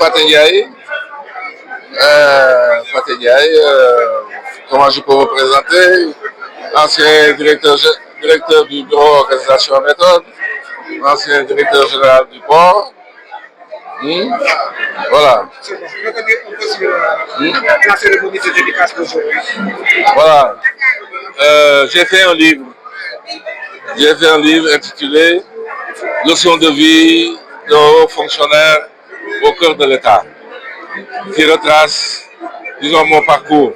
Fateh comment je peux vous présenter? Ancien directeur du bureau organisation méthode, ancien directeur général du port. Voilà. La cérémonie de dédicace d'aujourd'hui. Voilà. J'ai fait un livre. J'ai fait un livre intitulé Leçons de vie de hauts fonctionnaires au cœur de l'État, qui retrace, disons, mon parcours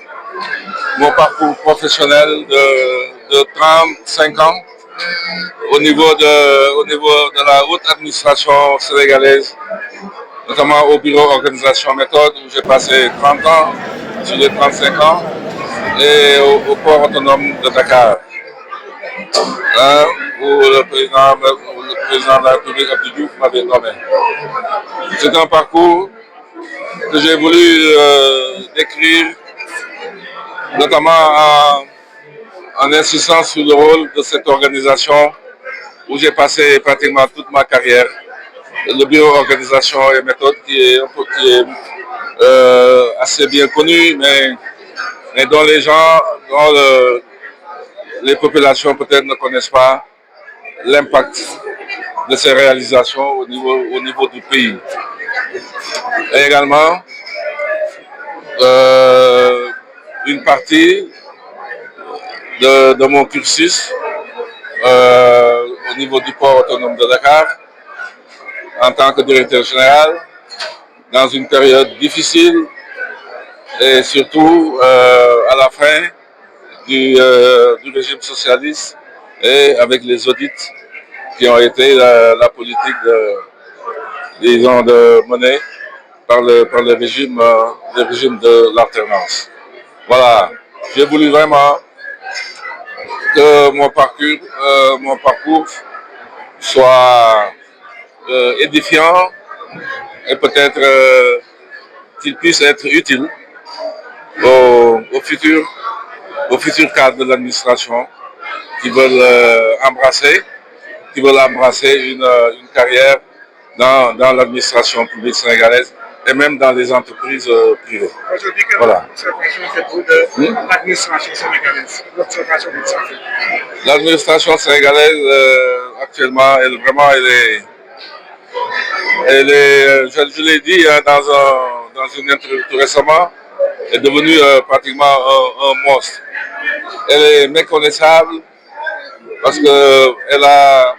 professionnel de 35 ans au niveau de la haute administration sénégalaise, notamment au bureau organisation méthode où j'ai passé 30 ans sur les 35 ans et au port autonome de Dakar, hein, où le président de la République Abdou Diouf m'avait nommé. C'est un parcours que j'ai voulu décrire, notamment en insistant sur le rôle de cette organisation où j'ai passé pratiquement toute ma carrière. Le bureau organisation et méthode qui est assez bien connu, mais dont les gens, les populations peut-être ne connaissent pas l'impact de ces réalisations au niveau du pays. Et également, une partie de mon cursus au niveau du port autonome de Dakar, en tant que directeur général, dans une période difficile et surtout à la fin du régime socialiste et avec les audits qui ont été la politique de monnaie par le régime de l'alternance. Voilà, j'ai voulu vraiment que mon parcours soit édifiant et peut-être qu'il puisse être utile aux futurs cadres de l'administration qui veulent embrasser une carrière dans l'administration publique sénégalaise et même dans les entreprises privées. Aujourd'hui, quelle observation faites-vous de l'administration sénégalaise? L'administration sénégalaise, actuellement, je l'ai dit dans une interview tout récemment, est devenue pratiquement un monstre. Elle est méconnaissable parce qu'elle a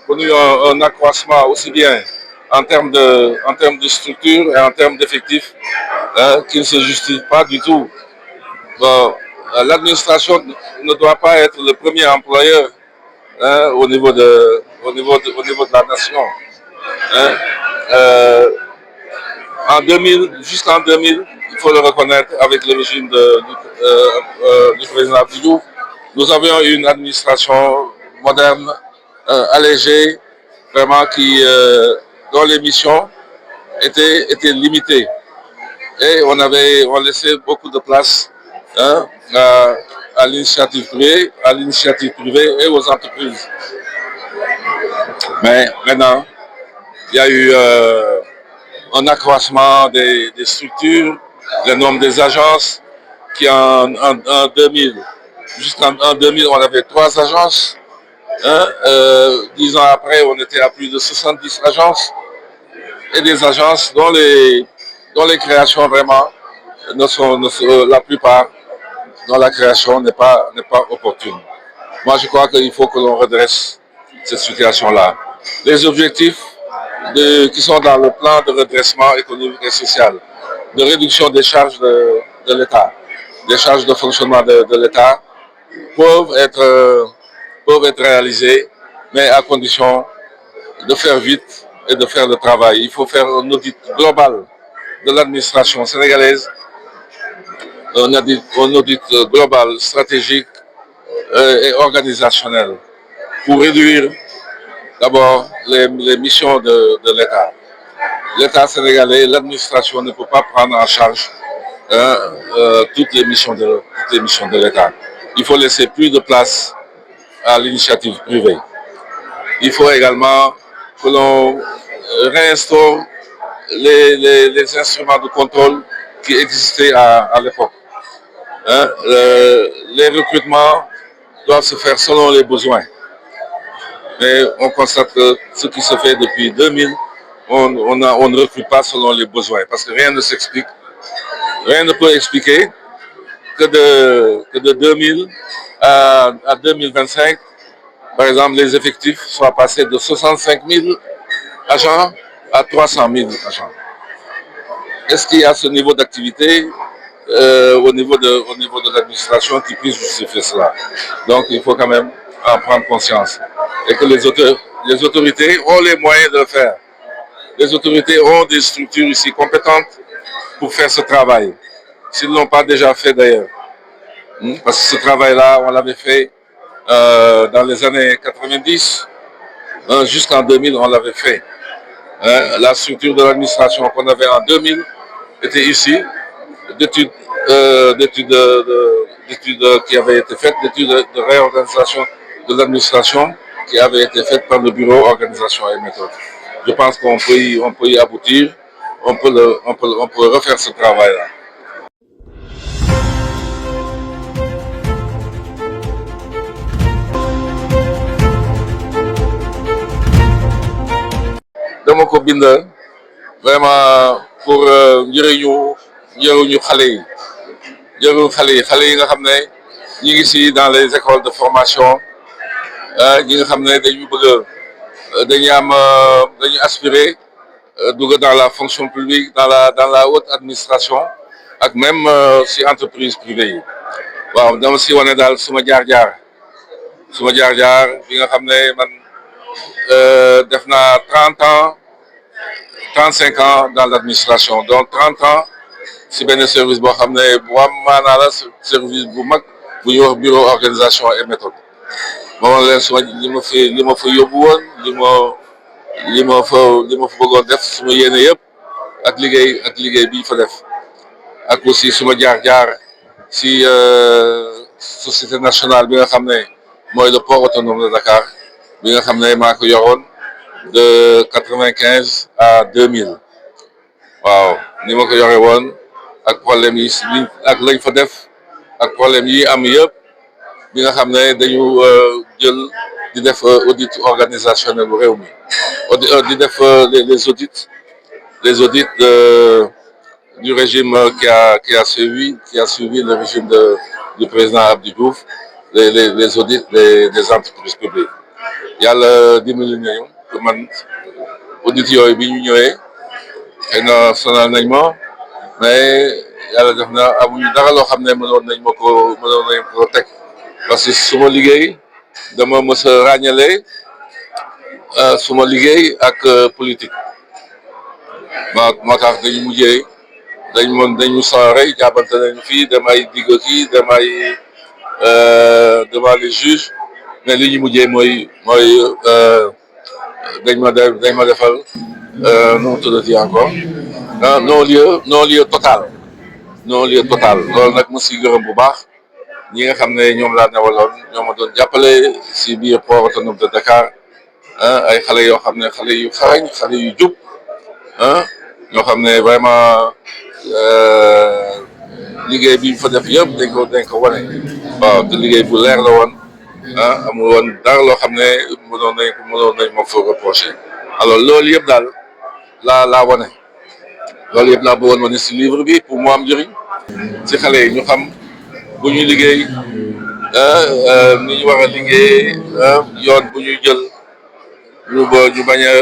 connu un accroissement aussi bien en termes de structure et en termes d'effectifs qui ne se justifie pas du tout. Bon, l'administration ne doit pas être le premier employeur au niveau de la nation. Jusqu'en 2000, il faut le reconnaître, avec le régime du président Abdou Diouf, nous avions une administration moderne, allégée, vraiment dont les missions étaient limitées. Et on laissait beaucoup de place à l'initiative privée et aux entreprises. Mais maintenant, il y a eu un accroissement des structures, le nombre des agences, qui en 2000, jusqu'en 2000, on avait 3 agences. 10 ans après, on était à plus de 70 agences. Et des agences dont les créations vraiment la plupart, dont la création n'est pas opportune. Moi, je crois qu'il faut que l'on redresse cette situation-là. Les objectifs qui sont dans le plan de redressement économique et social, de réduction des charges de l'État, des charges de fonctionnement de l'État, peuvent être réalisés, mais à condition de faire vite et de faire le travail. Il faut faire un audit global de l'administration sénégalaise, un audit global, stratégique et organisationnel pour réduire d'abord les missions de l'État. L'État sénégalais, l'administration ne peut pas prendre en charge toutes les missions de l'État. Il faut laisser plus de place à l'initiative privée. Il faut également que l'on réinstaure les instruments de contrôle qui existaient à l'époque. Hein. Les recrutements doivent se faire selon les besoins. Mais on constate que ce qui se fait depuis 2000, on ne recrute pas selon les besoins parce que rien ne s'explique. Rien ne peut expliquer que de 2000 à 2025, par exemple, les effectifs soient passés de 65 000 agents à 300 000 agents. Est-ce qu'il y a ce niveau d'activité au niveau de l'administration qui puisse justifier cela? Donc, il faut quand même en prendre conscience et que les autorités ont les moyens de le faire. Les autorités ont des structures ici compétentes pour faire ce travail, s'ils ne l'ont pas déjà fait d'ailleurs. Parce que ce travail-là, on l'avait fait dans les années 90, jusqu'en 2000, on l'avait fait. La structure de l'administration qu'on avait en 2000 était ici, d'études qui avaient été faites, d'études de réorganisation de l'administration qui avaient été faites par le bureau organisation et méthode. Je pense qu'on peut y aboutir, on peut refaire ce travail-là. dama ko bind vraiment pour njëriñu xale yi nga xam ne ñi ngi si dans les écoles de formation ñi nga xam ne dañu aspirer dugg dans la fonction publique dans la haute administration ak même si entreprise privée yi waaw dama si wane daal suma jaar-jaar bi nga xam ne man def naa 35 ans dans l'administration donc 30 ans si benn service boo xam ne bu am maanaa la service bu mag bu ñuy wax bureau organisation et méthode moom leen suma li ma fa yóbbu woon li ma fa bëggoon def suma yéene yëpp ak liggéey bi fa def ak aussi suma jaar si société nationale bi nga xam ne mooy le port autonome de Dakar bi nga xam ne maa ko yoroon de 95 à 2000 waaw ni ma ko yore woon ak problème yi ak lañ fa def ak problème yi am yëpp bi nga xam ne dañu jël di def audit organisationnel bu réew mi di def les audits du régime qui a suivi le régime du président Abdou Diouf les audits des entreprises publiques yàlla dimbali nañu que man audit yooyu bi ñu ñëwee xëy na sonal nañ ma mais yàlla def na amuñu dara loo xam ne mënoon nañ ko teg parce que suma liggéey dama mës a ràññale suma liggéey ak politique moo tax dañu soorey jàppante nañu fii dem ay digg kii dem ay devant les juges mais li ñu mujjee mooy dañ ma defal nu mu tuddati encore non-lieu total loolu nag mu si gërëm bu baax ñi nga xam ne ñoom laa newaloon ñoo ma doon jàppale si biir port autonome de Dakar ay xale yoo xam ne xale yu xarañ xale yu jub ñoo xam ne vraiment liggéey bi ñu fa def yëpp dañ ko wane waaw te liggéey bu leer la woon amul woon dara loo xam ne mënoon nañ ma fa reproché alors loolu yëpp daal laa wane loolu yëpp laa bëggoon wane si livre bi pour mu am njëriñ si xale yi ñu xam bu ñuy liggéey ni ñu war a liggéey yoon bu ñuy jël ñu bañ a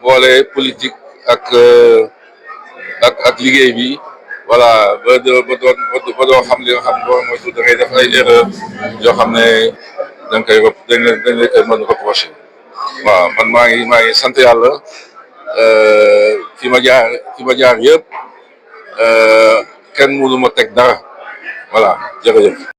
boole politique ak liggéey bi voilà ba doo xam li nga xam boo moytu da ngay def ay erreur yoo xam ne dañ koy mën a reproché waaw man maa ngi sant yàlla fi ma jaar yëpp kenn mënu ma teg dara voilà jërëjëf